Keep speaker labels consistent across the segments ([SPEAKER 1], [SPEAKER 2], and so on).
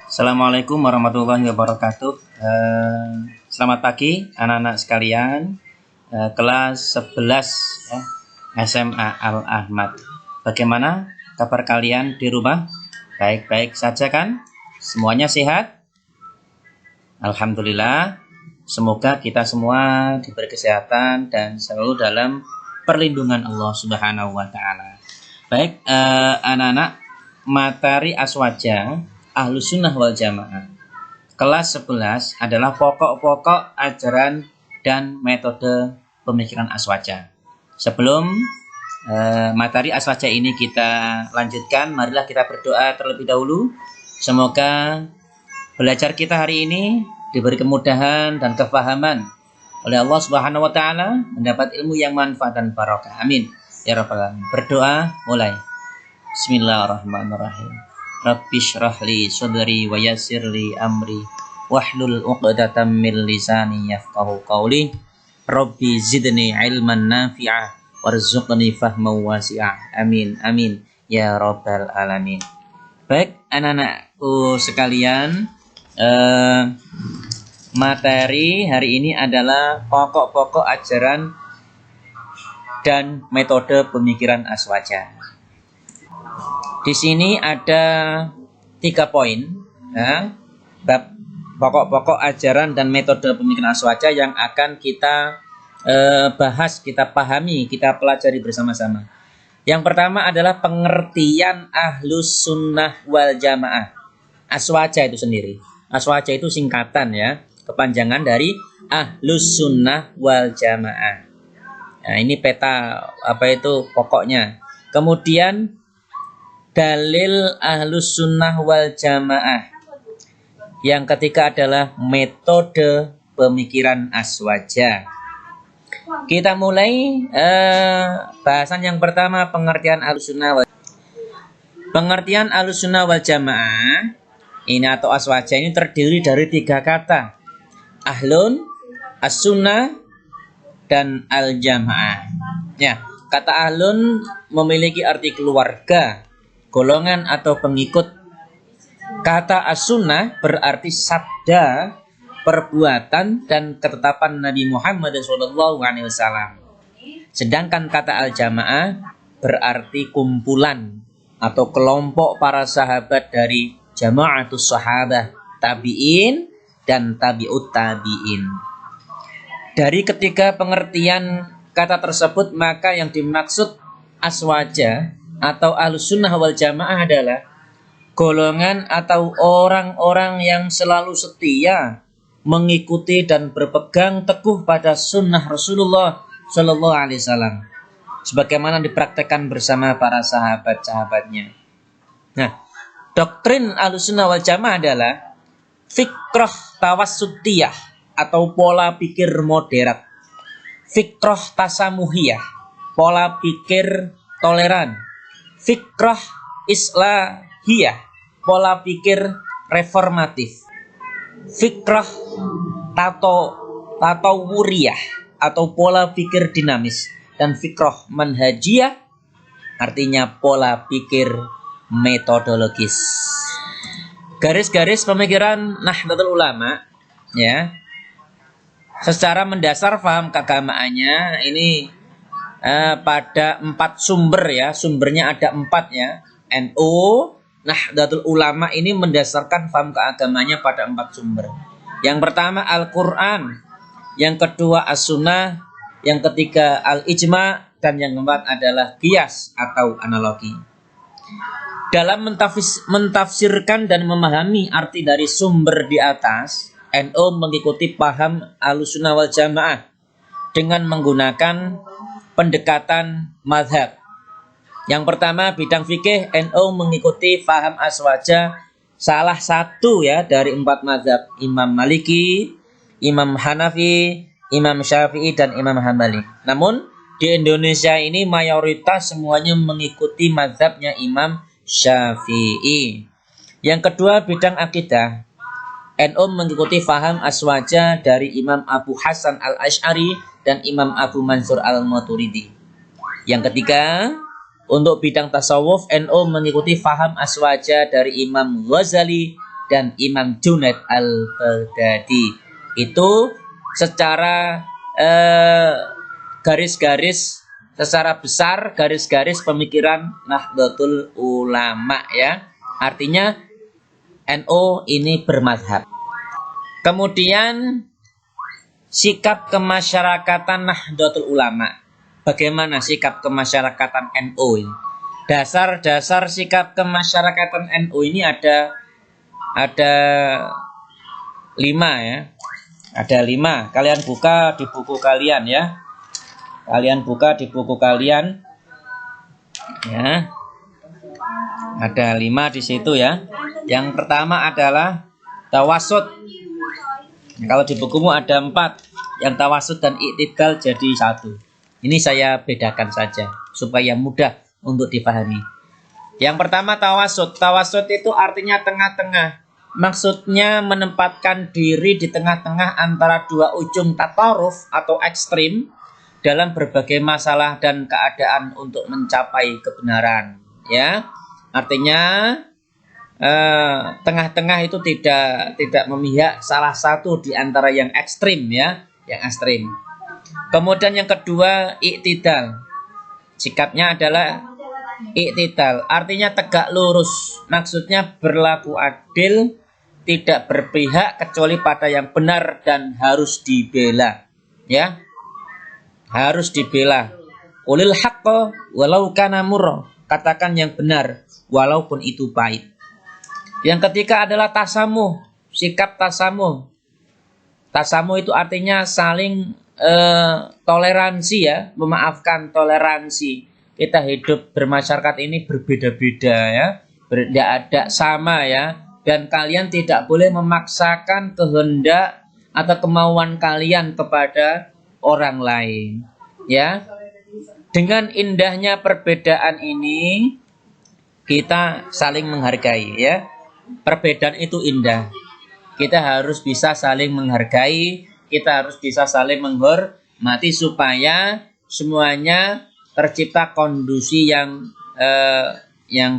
[SPEAKER 1] Assalamualaikum warahmatullahi wabarakatuh. Selamat pagi anak-anak sekalian, kelas 11 ya, SMA Al-Ahmad. Bagaimana kabar kalian di rumah? Baik-baik saja kan? Semuanya sehat? Alhamdulillah. Semoga kita semua diberi kesehatan dan selalu dalam perlindungan Allah Subhanahu wa taala. Baik, anak-anak, materi aswaja Ahlus Sunnah wal Jamaah kelas 11 adalah pokok-pokok ajaran dan metode pemikiran aswaja. Sebelum materi aswaja ini kita lanjutkan, marilah kita berdoa terlebih dahulu. Semoga belajar kita hari ini diberi kemudahan dan kefahaman oleh Allah Subhanahu wa taala, mendapat ilmu yang manfaat dan barokah. Amin ya rabbal alamin. Berdoa mulai. Bismillahirrahmanirrahim. Rabbi shrah li sadri wa yassir li amri wahlul 'uqdatam min lisani yafqahu qawli. Rabbi zidni ilman nafi'ah warzuqni fahman wasi'ah. Amin amin ya rabbal alamin. Baik anak-anakku sekalian, materi hari ini adalah pokok-pokok ajaran dan metode pemikiran aswaja. Di sini ada 3 poin, ya, bab pokok-pokok ajaran dan metode pemikiran aswaja yang akan kita bahas, kita pahami, kita pelajari bersama-sama. Yang pertama adalah pengertian Ahlus Sunnah wal Jamaah. Aswaja itu sendiri. Aswaja itu singkatan ya, kepanjangan dari Ahlus Sunnah wal Jamaah. Nah, ini peta pokoknya. Kemudian dalil Ahlus Sunnah wal Jamaah. Yang ketiga adalah metode pemikiran aswaja. Kita mulai bahasan yang pertama, pengertian Ahlus Sunnah wal Pengertian Ahlus Sunnah wal Jamaah ini atau aswaja ini terdiri dari 3 kata. Ahlun, as-sunnah, dan al-jamaah. Ya, kata ahlun memiliki arti keluarga, golongan atau pengikut. Kata as-sunnah berarti sabda, perbuatan dan ketetapan Nabi Muhammad SAW. Sedangkan kata al-jamaah berarti kumpulan atau kelompok para sahabat dari jama'atus sahabah, tabi'in dan tabi'ut tabi'in. Dari ketiga pengertian kata tersebut, maka yang dimaksud aswaja atau Ahlus Sunnah wal Jamaah adalah golongan atau orang-orang yang selalu setia mengikuti dan berpegang teguh pada sunnah Rasulullah Shallallahu Alaihi Wasallam, sebagaimana dipraktekkan bersama para sahabat-sahabatnya. Nah, doktrin Ahlus Sunnah wal Jamaah adalah fikrah tawassutiyah atau pola pikir moderat, fikrah tasamuhiyah, pola pikir toleran, fikrah islahiyah, pola pikir reformatif, fikrah tatawuriyah atau pola pikir dinamis, dan fikrah manhajiyah artinya pola pikir metodologis. Garis-garis pemikiran Nahdlatul Ulama ya, secara mendasar faham keagamaannya ini pada 4 sumber ya, sumbernya ada 4 ya. NU, Nahdlatul Ulama ini mendasarkan faham keagamanya pada 4 sumber. Yang pertama Al-Quran, yang kedua As-Sunnah, yang ketiga Al-Ijma, dan yang keempat adalah Qiyas atau analogi. Dalam mentafsirkan dan memahami arti dari sumber di atas, NU mengikuti paham Ahlus Sunnah wal Jamaah dengan menggunakan pendekatan mazhab. Yang pertama, bidang fikih, NU mengikuti paham aswaja salah satu ya dari 4 mazhab, Imam Maliki, Imam Hanafi, Imam Syafi'i, dan Imam Hambali. Namun di Indonesia ini mayoritas semuanya mengikuti mazhabnya Imam Syafi'i. Yang kedua, bidang akidah, NU mengikuti faham aswaja dari Imam Abu Hasan al-Ash'ari dan Imam Abu Mansur al-Maturidi. Yang ketiga, Untuk bidang tasawuf, NU mengikuti faham aswaja dari Imam Ghazali dan Imam Junaid al-Baghdadi. Itu secara garis-garis, secara besar garis-garis pemikiran Nahdlatul Ulama ya. Artinya NU ini bermadhab. Kemudian sikap kemasyarakatan Nahdlatul Ulama. Bagaimana sikap kemasyarakatan NU ini? Dasar-dasar sikap kemasyarakatan NU ini ada 5 ya. Ada 5. Kalian buka di buku kalian ya. Kalian buka di buku kalian. Ya. Ada 5 di situ ya. Yang pertama adalah tawasud. Kalau di bukumu ada 4. Yang tawasud dan iktidal jadi 1. Ini saya bedakan saja supaya mudah untuk dipahami. Yang pertama tawasud. Tawasud itu artinya tengah-tengah. Maksudnya menempatkan diri di tengah-tengah antara dua ujung tataruf atau ekstrim dalam berbagai masalah dan keadaan untuk mencapai kebenaran. Ya, artinya tengah-tengah itu tidak memihak salah satu di antara yang ekstrim ya, yang ekstrim. Kemudian yang kedua iktidal. Sikapnya adalah iktidal, artinya tegak lurus. Maksudnya berlaku adil, tidak berpihak kecuali pada yang benar dan harus dibela. Ya. Harus dibela. Ulil haqqo walau kana murra. Katakan yang benar walaupun itu pahit. Yang ketiga adalah tasamuh, sikap tasamuh. Tasamuh itu artinya saling toleransi ya, memaafkan, toleransi. Kita hidup bermasyarakat ini berbeda-beda ya, tidak ada sama ya, dan kalian tidak boleh memaksakan kehendak atau kemauan kalian kepada orang lain ya. Dengan indahnya perbedaan ini kita saling menghargai ya. Perbedaan itu indah. Kita harus bisa saling menghargai, kita harus bisa saling menghormati supaya semuanya tercipta kondisi yang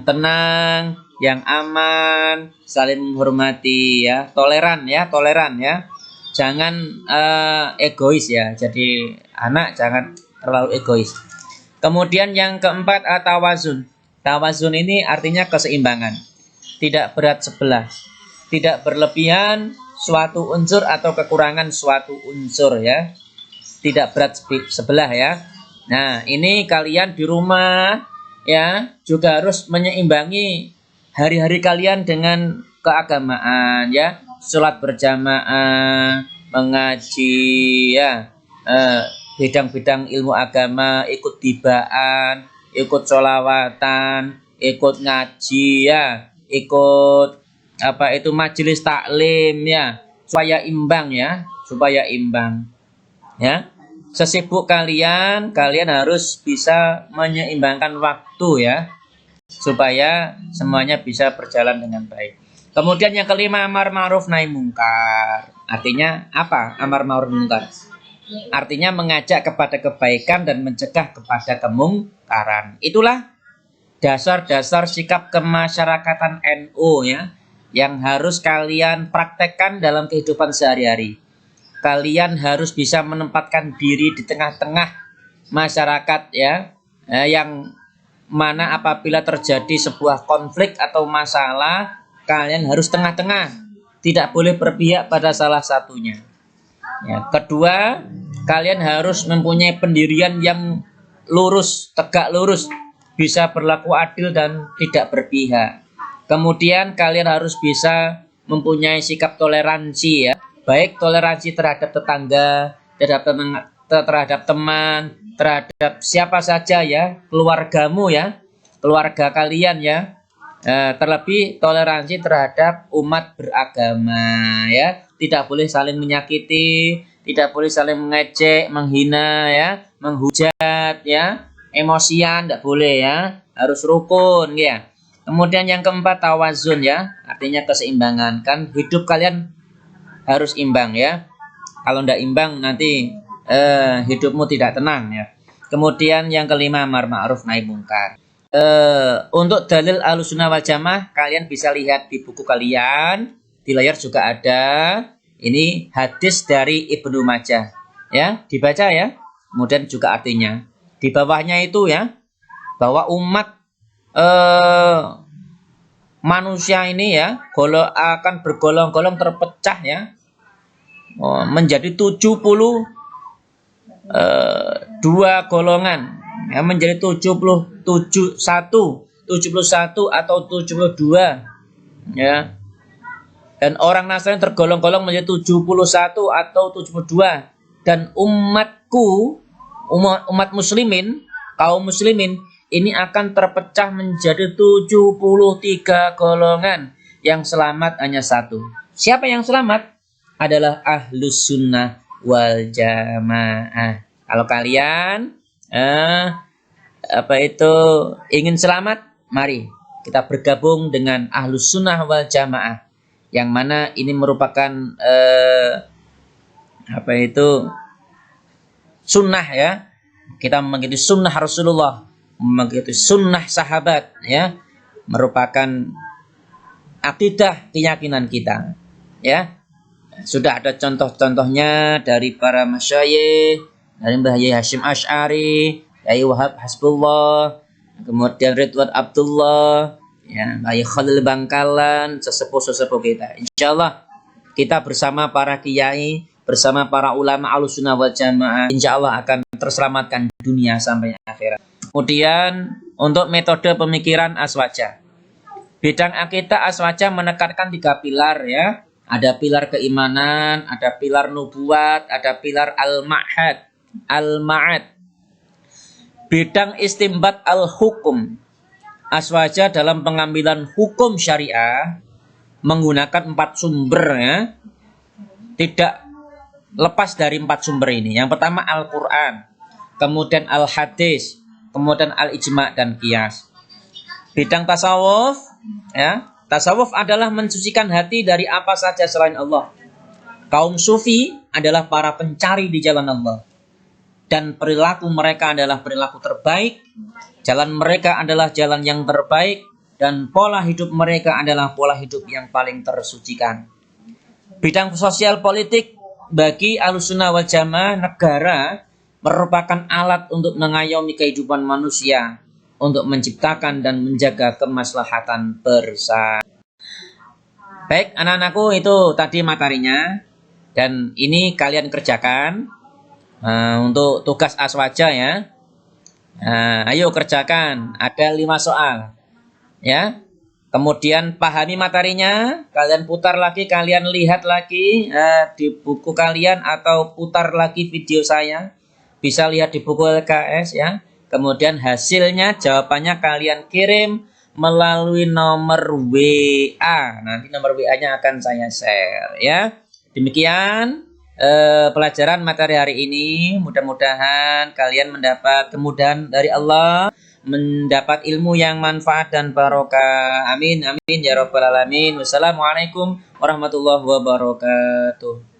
[SPEAKER 1] tenang, yang aman, saling menghormati ya, toleran ya. Jangan egois ya. Jadi anak jangan terlalu egois. Kemudian yang keempat tawazun. Tawazun ini artinya keseimbangan. Tidak berat sebelah. Tidak berlebihan suatu unsur atau kekurangan suatu unsur ya. Tidak berat sebelah ya. Nah, ini kalian di rumah ya juga harus menyeimbangi hari-hari kalian dengan keagamaan ya. Sholat berjamaah, mengaji ya, bidang-bidang ilmu agama, ikut tibaan, ikut sholawatan, ikut ngaji ya, ikut majelis taklim ya, supaya imbang ya, Sesibuk kalian harus bisa menyeimbangkan waktu ya, supaya semuanya bisa berjalan dengan baik. Kemudian yang kelima, amar ma'ruf nahi mungkar. Artinya apa? Amar ma'ruf mungkar. Artinya mengajak kepada kebaikan dan mencegah kepada kemungkaran. Itulah dasar-dasar sikap kemasyarakatan NU ya, yang harus kalian praktekkan dalam kehidupan sehari-hari. Kalian harus bisa menempatkan diri di tengah-tengah masyarakat ya, yang mana apabila terjadi sebuah konflik atau masalah, kalian harus tengah-tengah, tidak boleh berpihak pada salah satunya. Ya, kedua, kalian harus mempunyai pendirian yang lurus, tegak lurus, bisa berlaku adil dan tidak berpihak. Kemudian kalian harus bisa mempunyai sikap toleransi ya, baik toleransi terhadap tetangga, terhadap teman, terhadap siapa saja ya, keluargamu ya, keluarga kalian ya. Terlebih toleransi terhadap umat beragama ya, tidak boleh saling menyakiti, tidak boleh saling mengejek, menghina ya, menghujat ya, emosian tidak boleh ya, harus rukun ya. Kemudian yang keempat tawazun ya, artinya keseimbangan. Kan hidup kalian harus imbang ya. Kalau tidak imbang nanti hidupmu tidak tenang ya. Kemudian yang kelima amar ma'ruf nahi mungkar. Untuk dalil Ahlussunnah wal Jamaah kalian bisa lihat di buku kalian, di layar juga ada. Ini hadis dari Ibnu Majah, ya, dibaca ya. Kemudian juga artinya. Di bawahnya itu ya, bahwa umat manusia ini ya, akan bergolong-golong terpecah ya, menjadi 72 golongan. Ya, menjadi 71 atau 72 ya. Dan orang Nasrani tergolong-golong menjadi 71 atau 72, dan umat muslimin, kaum muslimin ini akan terpecah menjadi 73 golongan. Yang selamat hanya satu. Siapa yang selamat? Adalah Ahlus Sunnah wal Jamaah. Kalau kalian ingin selamat, mari kita bergabung dengan Ahlus Sunnah wal Jamaah, yang mana ini merupakan sunnah ya. Kita mengikuti sunnah Rasulullah, mengikuti sunnah sahabat ya, merupakan akidah keyakinan kita ya. Sudah ada contoh-contohnya dari para masyayikh, dari Mbah Yai Hasyim Asy'ari, Yai Wahab Hasbullah, kemudian Ridwan Abdullah, ya, Yai Khalil Bangkalan, sesepuh-sesepuh kita. Insyaallah kita bersama para kiai, bersama para ulama Ahlussunnah wal Jamaah, insyaallah akan terselamatkan dunia sampai akhirat. Kemudian untuk metode pemikiran Aswaja. Bidang akidah Aswaja menekankan 3 pilar ya. Ada pilar keimanan, ada pilar nubuat, ada pilar al-ma'ad. Bidang istimbat al-hukum. Aswaja dalam pengambilan hukum syariah menggunakan 4 sumber ya. Tidak lepas dari 4 sumber ini. Yang pertama Al-Quran, kemudian Al-Hadis, kemudian Al-Ijma' dan Qiyas. Bidang tasawuf ya. Tasawuf adalah mensucikan hati dari apa saja selain Allah. Kaum sufi adalah para pencari di jalan Allah. Dan perilaku mereka adalah perilaku terbaik. Jalan mereka adalah jalan yang terbaik. Dan pola hidup mereka adalah pola hidup yang paling tersucikan. Bidang sosial politik, bagi Ahlussunnah wal Jamaah, negara merupakan alat untuk mengayomi kehidupan manusia, untuk menciptakan dan menjaga kemaslahatan bersama. Baik, anak-anakku, itu tadi materinya. Dan ini kalian kerjakan untuk tugas Aswaja ya. Ayo kerjakan, ada 5 soal ya. Kemudian pahami materinya, kalian putar lagi, kalian lihat lagi di buku kalian, atau putar lagi video saya. Bisa lihat di buku LKS ya. Kemudian hasilnya, jawabannya kalian kirim melalui nomor WA. Nanti nomor WA-nya akan saya share ya. Demikian pelajaran materi hari ini. Mudah-mudahan kalian mendapat kemudahan dari Allah, mendapat ilmu yang manfaat dan barokah. Amin amin ya rabbal alamin. Wassalamualaikum warahmatullahi wabarakatuh.